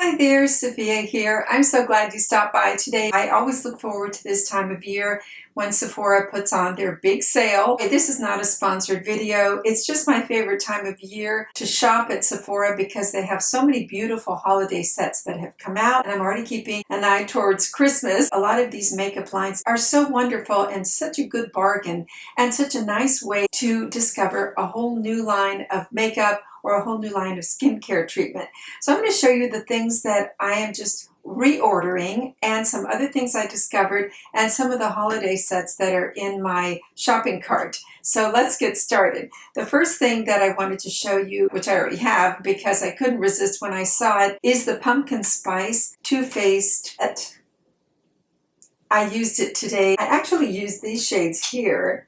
Hi there, Sophia here. I'm so glad you stopped by today. I always look forward to this time of year when Sephora puts on their big sale. This is not a sponsored video. It's just my favorite time of year to shop at Sephora because they have so many beautiful holiday sets that have come out, and I'm already keeping an eye towards Christmas. A lot of these makeup lines are so wonderful and such a good bargain and such a nice way to discover a whole new line of makeup or a whole new line of skincare treatment. So I'm going to show you the things that I am just reordering and some other things I discovered and some of the holiday sets that are in my shopping cart. So let's get started. The first thing that I wanted to show you, which I already have because I couldn't resist when I saw it, is the Pumpkin Spice Too Faced. I used it today. I actually used these shades here.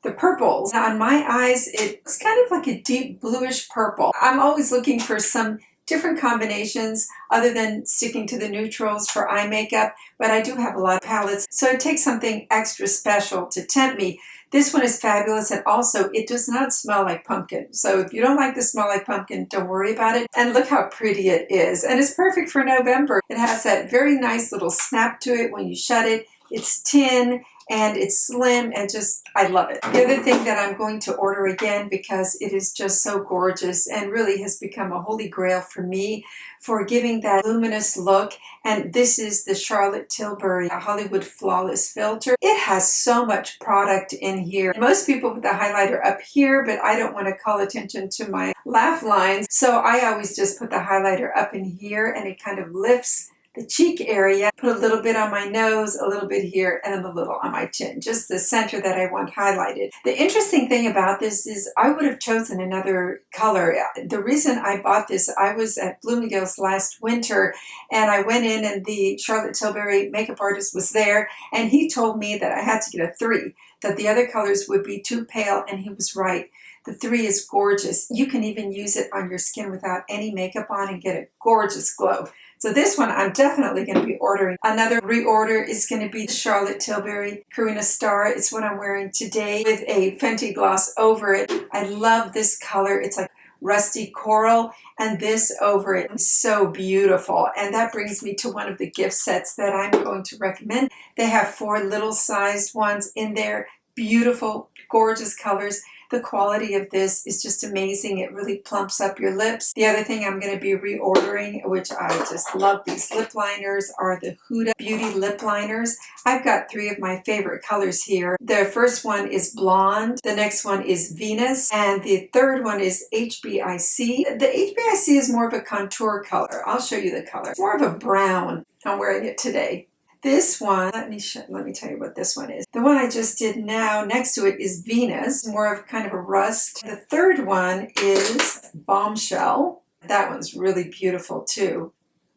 The purples. Now on my eyes, it's kind of like a deep bluish purple. I'm always looking for some different combinations other than sticking to the neutrals for eye makeup, but I do have a lot of palettes, so it takes something extra special to tempt me. This one is fabulous, and also it does not smell like pumpkin. So if you don't like the smell like pumpkin, don't worry about it. And look how pretty it is. And it's perfect for November. It has that very nice little snap to it when you shut it. It's tin and it's slim and just, I love it. The other thing that I'm going to order again because it is just so gorgeous and really has become a holy grail for me for giving that luminous look. And this is the Charlotte Tilbury Hollywood Flawless Filter. It has so much product in here. Most people put the highlighter up here, but I don't want to call attention to my laugh lines. So I always just put the highlighter up in here and it kind of lifts the cheek area, put a little bit on my nose, a little bit here, and a little on my chin, just the center that I want highlighted. The interesting thing about this is I would have chosen another color. The reason I bought this, I was at Bloomingdale's last winter, and I went in and the Charlotte Tilbury makeup artist was there, and he told me that I had to get a 3, that the other colors would be too pale, and he was right. The 3 is gorgeous. You can even use it on your skin without any makeup on and get a gorgeous glow. So this one I'm definitely going to be ordering. Another reorder is going to be the Charlotte Tilbury Karina Star. It's what I'm wearing today with a Fenty gloss over it. I love this color. It's like rusty coral, and this over it is so beautiful. And that brings me to one of the gift sets that I'm going to recommend. They have 4 little sized ones in there. Beautiful, gorgeous colors. The quality of this is just amazing. It really plumps up your lips. The other thing I'm going to be reordering, which I just love these lip liners, are the Huda Beauty lip liners. I've got 3 of my favorite colors here. The first one is Blonde, the next one is Venus, and the third one is HBIC. The HBIC is more of a contour color. I'll show you the color. It's more of a brown. I'm wearing it today. This one, let me tell you what this one is. The one I just did now, next to it is Venus, more of kind of a rust. The third one is Bombshell. That one's really beautiful too.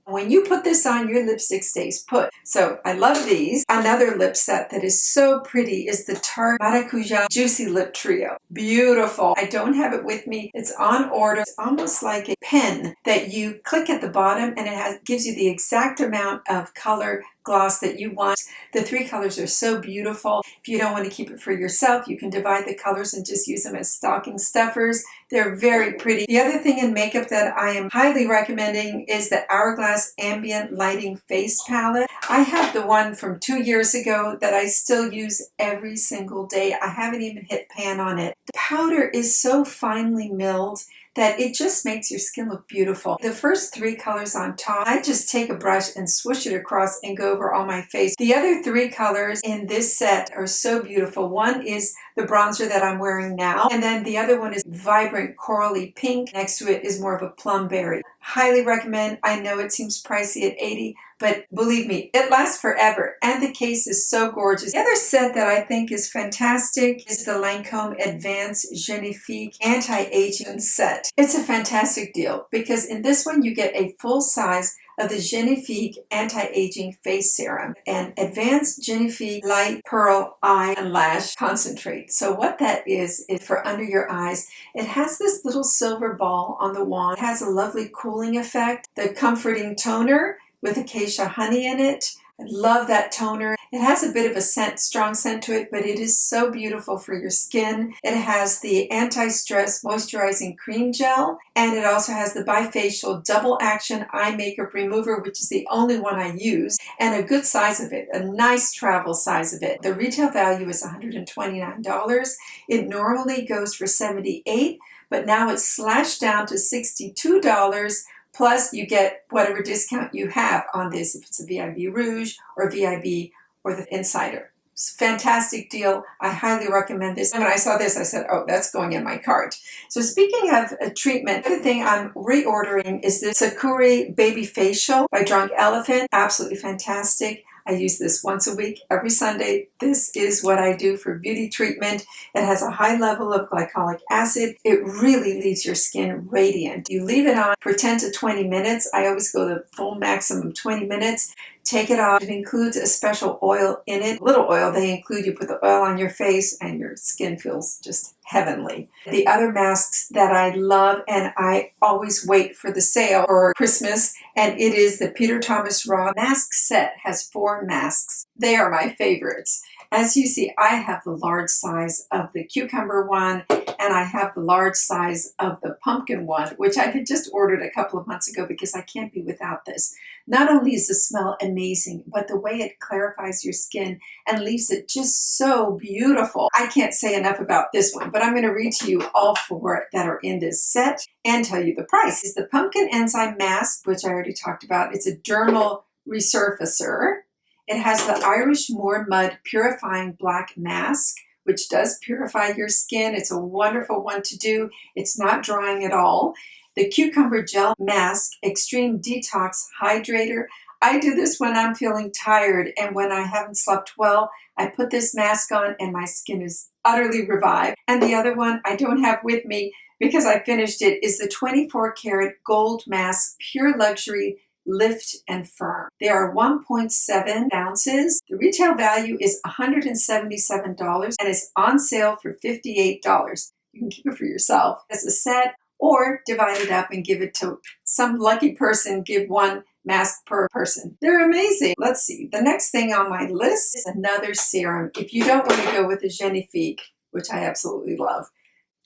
When you put this on, your lipstick stays put. So I love these. Another lip set that is so pretty is the Tarte Maracuja Juicy Lip Trio. Beautiful. I don't have it with me. It's on order. It's almost like a pen that you click at the bottom and it gives you the exact amount of color gloss that you want. The 3 colors are so beautiful. If you don't want to keep it for yourself, you can divide the colors and just use them as stocking stuffers. They're very pretty. The other thing in makeup that I am highly recommending is the Hourglass Ambient Lighting Face Palette. I have the one from 2 years ago that I still use every single day. I haven't even hit pan on it. The powder is so finely milled that it just makes your skin look beautiful. The first 3 colors on top, I just take a brush and swoosh it across and go over all my face. The other 3 colors in this set are so beautiful. One is the bronzer that I'm wearing now, and then the other one is vibrant corally pink. Next to it is more of a plum berry. Highly recommend. I know it seems pricey at $80, but believe me, it lasts forever, and the case is so gorgeous. The other set that I think is fantastic is the Lancome Advanced Genifique Anti-Aging Set. It's a fantastic deal because in this one you get a full size of the Genifique Anti-Aging Face Serum and Advanced Genifique Light Pearl Eye and Lash Concentrate. So what that is for under your eyes. It has this little silver ball on the wand. It has a lovely cooling effect. The comforting toner with acacia honey in it. I love that toner. It has a bit of a scent, strong scent to it, but it is so beautiful for your skin. It has the anti-stress moisturizing cream gel, and it also has the bifacial double action eye makeup remover, which is the only one I use, and a good size of it, a nice travel size of it. The retail value is $129. It normally goes for $78, but now it's slashed down to $62. Plus, you get whatever discount you have on this, if it's a VIB Rouge or VIB or the Insider. It's a fantastic deal. I highly recommend this. And when I saw this, I said, oh, that's going in my cart. So speaking of a treatment, the other thing I'm reordering is this Sakura Baby Facial by Drunk Elephant. Absolutely fantastic. I use this once a week, every Sunday. This is what I do for beauty treatment. It has a high level of glycolic acid. It really leaves your skin radiant. You leave it on for 10 to 20 minutes. I always go the full maximum 20 minutes. Take it off. It includes a special oil in it. Little oil they include. You put the oil on your face and your skin feels just heavenly. The other masks that I love, and I always wait for the sale for Christmas, and it is the Peter Thomas Raw mask set. Has 4 masks. They are my favorites. As you see, I have the large size of the cucumber one, and I have the large size of the pumpkin one, which I had just ordered a couple of months ago because I can't be without this. Not only is the smell amazing, but the way it clarifies your skin and leaves it just so beautiful. I can't say enough about this one, but I'm going to read to you all 4 that are in this set and tell you the price. It's the Pumpkin Enzyme Mask, which I already talked about. It's a dermal resurfacer. It has the Irish Moor Mud Purifying Black Mask, which does purify your skin. It's a wonderful one to do. It's not drying at all. The Cucumber Gel Mask Extreme Detox Hydrator. I do this when I'm feeling tired and when I haven't slept well. I put this mask on and my skin is utterly revived. And the other one I don't have with me because I finished it is the 24 karat Gold Mask Pure Luxury Lift and Firm. They are 1.7 ounces. The retail value is $177 and it's on sale for $58. You can keep it for yourself as a set or divide it up and give it to some lucky person. Give 1 mask per person. They're amazing. Let's see. The next thing on my list is another serum. If you don't want to go with the Genifique, which I absolutely love,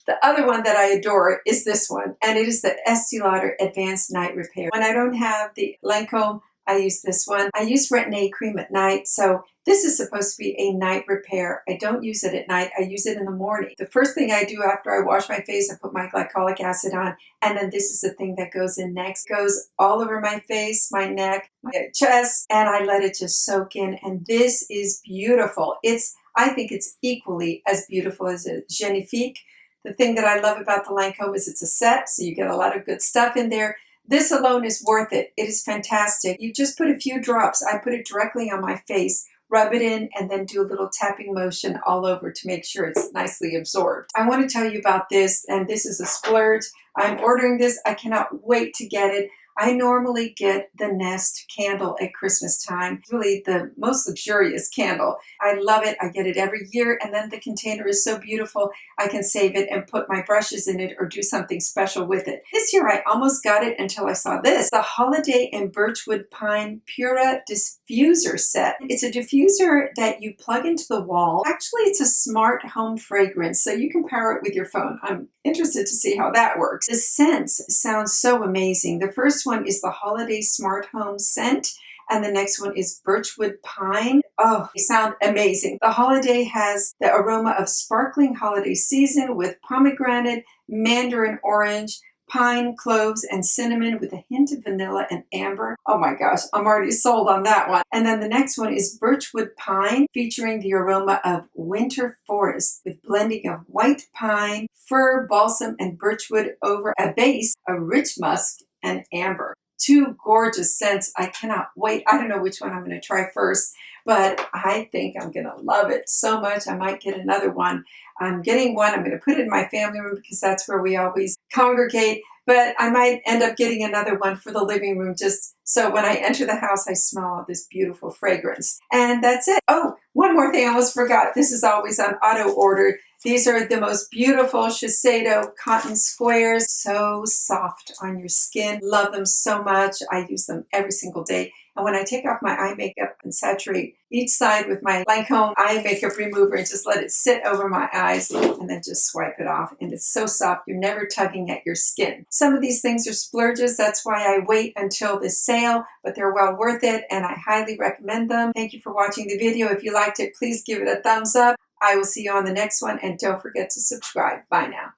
the other one that I adore is this one, and it is the Estee Lauder Advanced Night Repair. When I don't have the Lancome, I use this one. I use Retin-A cream at night, so this is supposed to be a night repair. I don't use it at night. I use it in the morning. The first thing I do after I wash my face, I put my glycolic acid on, and then this is the thing that goes in next. It goes all over my face, my neck, my chest, and I let it just soak in, and this is beautiful. I think it's equally as beautiful as a Genifique. The thing that I love about the Lancome is it's a set, so you get a lot of good stuff in there. This alone is worth it. It is fantastic. You just put a few drops. I put it directly on my face, rub it in, and then do a little tapping motion all over to make sure it's nicely absorbed. I want to tell you about this, and this is a splurge. I'm ordering this. I cannot wait to get it. I normally get the Nest candle at Christmas time. It's really the most luxurious candle. I love it. I get it every year, and then the container is so beautiful. I can save it and put my brushes in it or do something special with it. This year I almost got it until I saw this. The Holiday and Birchwood Pine Pura Diffuser Set. It's a diffuser that you plug into the wall. Actually, it's a smart home fragrance, so you can power it with your phone. I'm interested to see how that works. The scents sound so amazing. The first one is the Holiday Smart Home Scent, and the next one is Birchwood Pine. Oh, they sound amazing. The Holiday has the aroma of sparkling holiday season with pomegranate, mandarin orange, pine, cloves, and cinnamon with a hint of vanilla and amber. Oh my gosh, I'm already sold on that one. And then the next one is Birchwood Pine, featuring the aroma of winter forest with blending of white pine, fir, balsam, and birchwood over a base of rich musk and amber. 2 gorgeous scents. I cannot wait. I don't know which one I'm going to try first, but I think I'm going to love it so much. I might get another one. I'm getting one. I'm going to put it in my family room because that's where we always congregate, but I might end up getting another one for the living room just so when I enter the house, I smell this beautiful fragrance. And that's it. Oh, one more thing I almost forgot. This is always on auto order. These are the most beautiful Shiseido cotton squares. So soft on your skin. Love them so much. I use them every single day. And when I take off my eye makeup and saturate each side with my Lancome eye makeup remover and just let it sit over my eyes and then just swipe it off. And it's so soft, you're never tugging at your skin. Some of these things are splurges. That's why I wait until the sale, but they're well worth it and I highly recommend them. Thank you for watching the video. If you liked it, please give it a thumbs up. I will see you on the next one and don't forget to subscribe. Bye now.